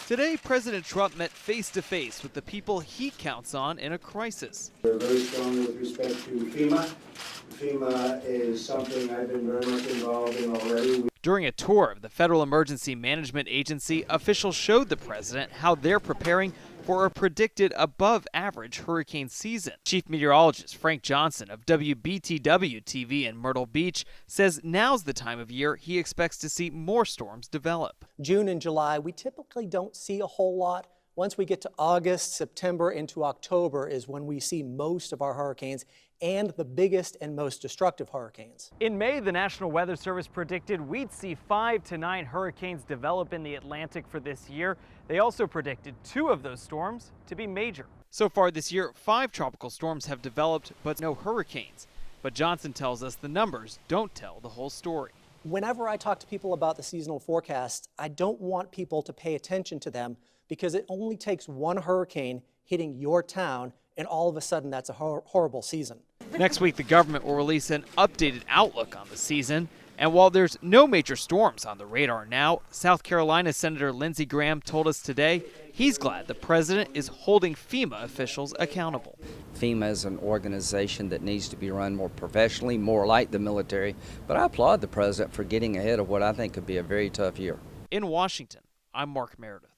Today, President Trump met face-to-face with the people he counts on in a crisis. We're very strong with respect to FEMA. FEMA is something I've been very much involved in already. During a tour of the Federal Emergency Management Agency, officials showed the president how they're preparing for a predicted above-average hurricane season. Chief Meteorologist Frank Johnson of WBTW TV in Myrtle Beach says now's the time of year he expects to see more storms develop. June and July, we typically don't see a whole lot. Once we get to August, September into October is when we see most of our hurricanes and the biggest and most destructive hurricanes. In May, the National Weather Service predicted we'd see 5 to 9 hurricanes develop in the Atlantic for this year. They also predicted 2 of those storms to be major. So far this year, 5 tropical storms have developed, but no hurricanes. But Johnson tells us the numbers don't tell the whole story. Whenever I talk to people about the seasonal forecast, I don't want people to pay attention to them because it only takes one hurricane hitting your town and all of a sudden that's a horrible season. Next week, the government will release an updated outlook on the season. And while there's no major storms on the radar now, South Carolina Senator Lindsey Graham told us today he's glad the president is holding FEMA officials accountable. FEMA is an organization that needs to be run more professionally, more like the military. But I applaud the president for getting ahead of what I think could be a very tough year. In Washington, I'm Mark Meredith.